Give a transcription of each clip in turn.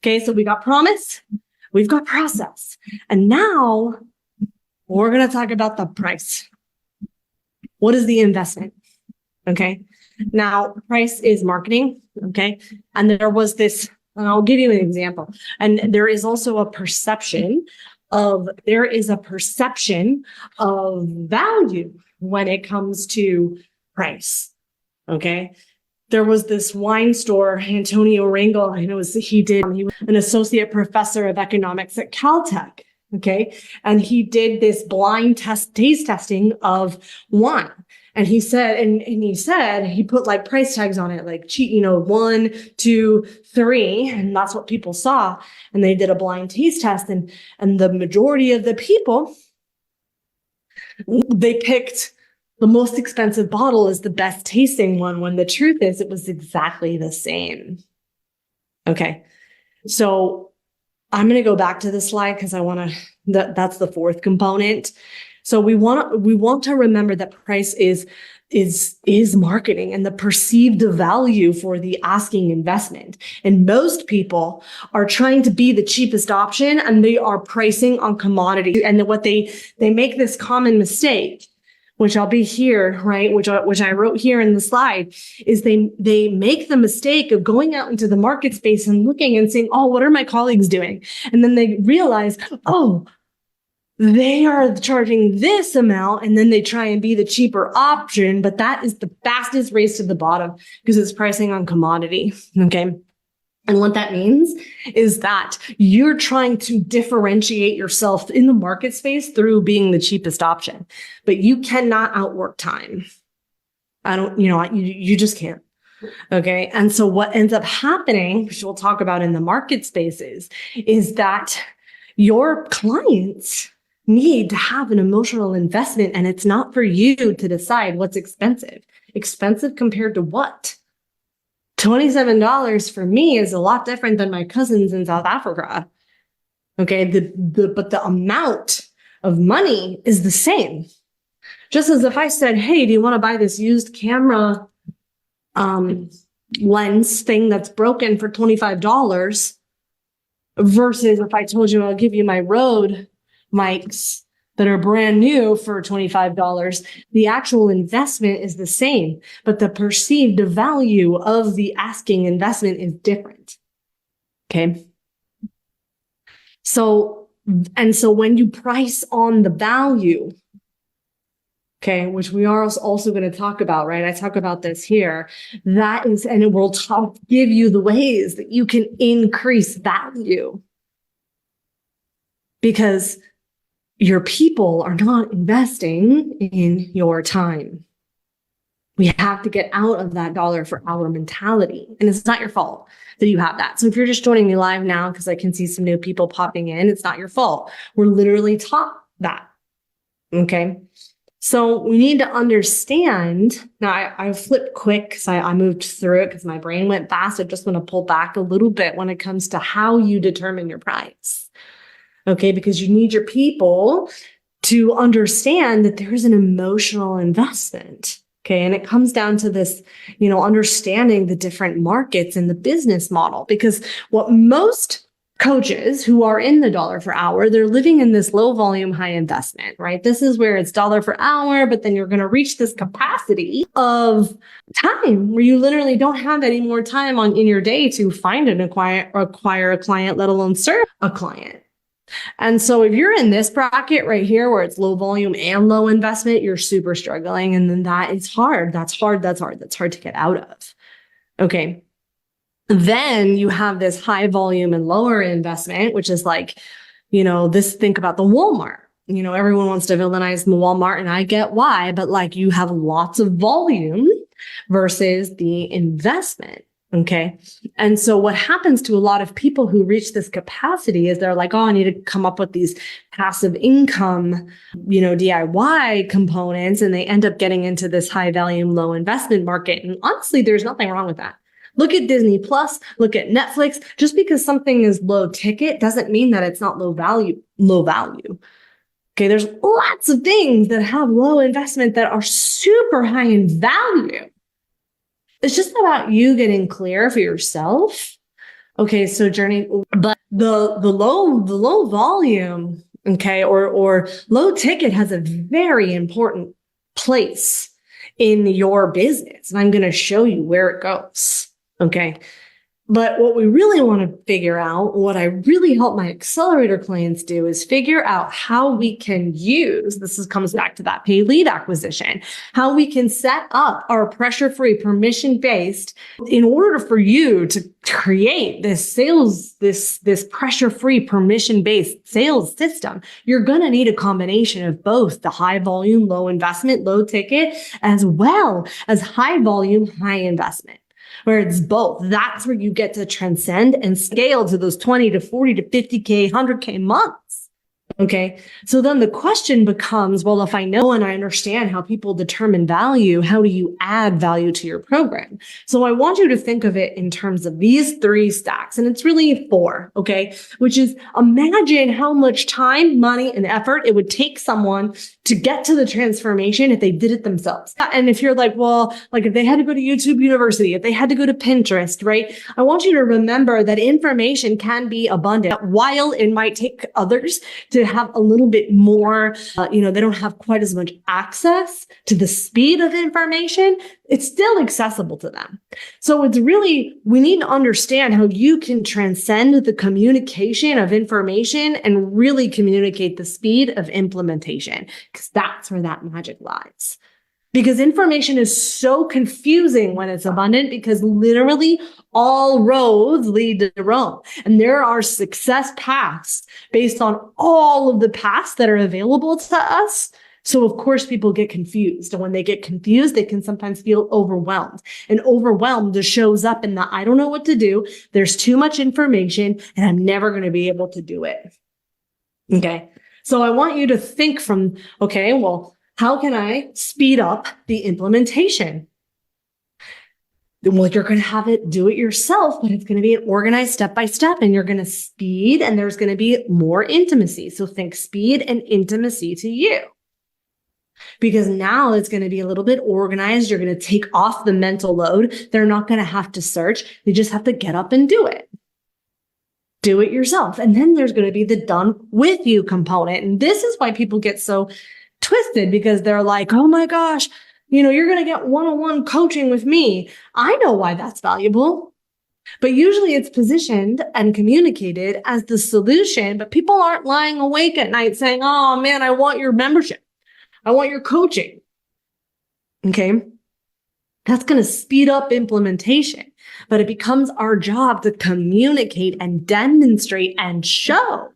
Okay, so we got promise, we've got process, and now we're going to talk about the price. What is the investment? Okay, now price is marketing. Okay, and there was this, and I'll give you an example. And there is also a perception of value when it comes to price. Okay. There was this wine store, Antonio Rangel, he was an associate professor of economics at Caltech. Okay. And he did this blind taste testing of wine. And he said, he put like price tags on it, like 1, 2, 3. And that's what people saw. And they did a blind taste test. And the majority of the people, they picked the most expensive bottle as the best tasting one, when the truth is it was exactly the same. Okay. So I'm going to go back to this slide because that's the fourth component. So we want to remember that price is marketing and the perceived value for the asking investment. And most people are trying to be the cheapest option, and they are pricing on commodity. And what they make this common mistake, which I'll be here, right? Which I wrote here in the slide, is they make the mistake of going out into the market space and looking and saying, oh, what are my colleagues doing? And then they realize, oh, they are charging this amount, and then they try and be the cheaper option, but that is the fastest race to the bottom because it's pricing on commodity, okay? And what that means is that you're trying to differentiate yourself in the market space through being the cheapest option, but you cannot outwork time. You just can't. Okay. And so what ends up happening, which we'll talk about in the market spaces, is that your clients need to have an emotional investment, and it's not for you to decide what's expensive. Expensive compared to what? $27 for me is a lot different than my cousins in South Africa. Okay, but the amount of money is the same. Just as if I said, hey, do you want to buy this used camera lens thing that's broken for $25 versus if I told you I'll give you my Rode mics that are brand new for $25, the actual investment is the same, but the perceived value of the asking investment is different. Okay. So when you price on the value, okay, which we are also going to talk about, right? I talk about this here. That is, and it will give you the ways that you can increase value, because your people are not investing in your time. We have to get out of that dollar for hour mentality. And it's not your fault that you have that. So if you're just joining me live now, because I can see some new people popping in, it's not your fault. We're literally taught that. Okay. So we need to understand. Now I flipped quick because I moved through it because my brain went fast. I just want to pull back a little bit when it comes to how you determine your price. Okay, because you need your people to understand that there's an emotional investment. Okay, and it comes down to this, understanding the different markets and the business model. Because what most coaches who are in the dollar per hour, they're living in this low volume, high investment, right? This is where it's dollar per hour, but then you're going to reach this capacity of time where you literally don't have any more time in your day to find and acquire a client, let alone serve a client. And so if you're in this bracket right here where it's low volume and low investment, you're super struggling. And then that is hard. That's hard to get out of. Okay. Then you have this high volume and lower investment, which is like, think about the Walmart. Everyone wants to villainize the Walmart, and I get why, but like you have lots of volume versus the investment. Okay. And so what happens to a lot of people who reach this capacity is they're like, oh, I need to come up with these passive income, DIY components. And they end up getting into this high volume, low investment market. And honestly, there's nothing wrong with that. Look at Disney Plus, look at Netflix. Just because something is low ticket doesn't mean that it's not low value. Okay. There's lots of things that have low investment that are super high in value. It's just about you getting clear for yourself. Okay, so But the low volume, okay, or low ticket has a very important place in your business. And I'm going to show you where it goes. Okay. But what we really want to figure out, what I really help my accelerator clients do, is figure out how we can use, comes back to that paid lead acquisition, how we can set up our pressure-free, permission-based, in order for you to create this sales, this pressure-free, permission-based sales system. You're going to need a combination of both the high volume, low investment, low ticket, as well as high volume, high investment, where it's both. That's where you get to transcend and scale to those 20 to 40 to 50K, 100K months. Okay. So then the question becomes, well, if I know and I understand how people determine value, how do you add value to your program? So I want you to think of it in terms of these 3 stacks, and it's really 4. Okay. Which is, imagine how much time, money, and effort it would take someone to get to the transformation if they did it themselves. And if you're like, well, like if they had to go to YouTube University, if they had to go to Pinterest, right? I want you to remember that information can be abundant. While it might take others to have a little bit more, they don't have quite as much access to the speed of information, it's still accessible to them. So it's really, we need to understand how you can transcend the communication of information and really communicate the speed of implementation, because that's where that magic lies. Because information is so confusing when it's abundant, because literally all roads lead to Rome. And there are success paths based on all of the paths that are available to us. So of course people get confused. And when they get confused, they can sometimes feel overwhelmed. And overwhelmed just shows up in the, I don't know what to do. There's too much information and I'm never going to be able to do it. Okay. So I want you to think from, okay, well, how can I speed up the implementation? Well, you're going to have it do it yourself, but it's going to be an organized step by step, and you're going to speed, and there's going to be more intimacy. So think speed and intimacy to you, because now it's going to be a little bit organized. You're going to take off the mental load. They're not going to have to search. They just have to get up and do it. Do it yourself. And then there's going to be the done with you component. And this is why people get so twisted, because they're like, oh my gosh, you're going to get one-on-one coaching with me. I know why that's valuable, but usually it's positioned and communicated as the solution, but people aren't lying awake at night saying, oh man, I want your membership. I want your coaching. Okay. That's going to speed up implementation, but it becomes our job to communicate and demonstrate and show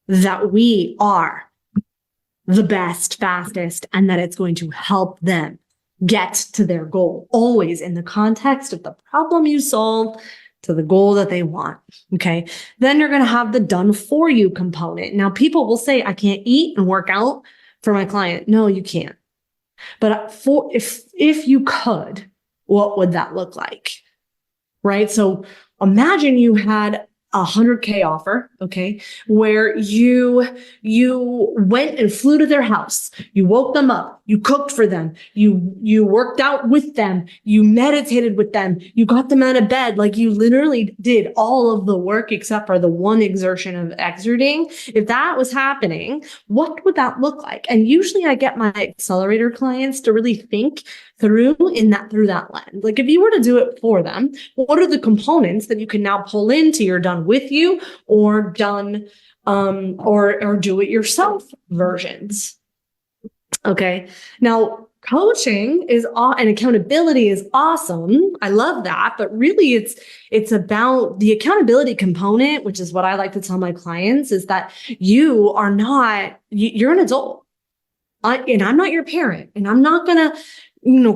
that we are the best, fastest, and that it's going to help them get to their goal, always in the context of the problem you solve to the goal that they want. Okay. Then you're going to have the done for you component. Now, people will say, I can't eat and work out for my client. No, you can't. But if you could, what would that look like? Right? So imagine you had a 100K offer, okay, where you went and flew to their house. You woke them up. You cooked for them. You worked out with them. You meditated with them. You got them out of bed. Like, you literally did all of the work except for the one exertion of exerting. If that was happening, what would that look like? And usually I get my accelerator clients to really think through that lens. Like, if you were to do it for them, what are the components that you can now pull into your done with you or done or do it yourself versions? Okay. Now, coaching and accountability is awesome. I love that, but really it's about the accountability component, which is what I like to tell my clients, is that you're an adult. And I'm not your parent, and I'm not gonna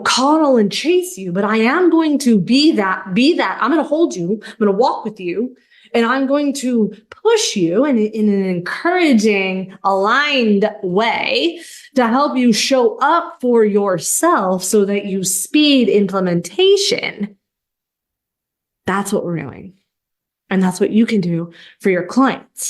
coddle and chase you, but I am going to be that. I'm going to hold you. I'm going to walk with you, and I'm going to push you in an encouraging, aligned way to help you show up for yourself so that you speed implementation. That's what we're doing. And that's what you can do for your clients.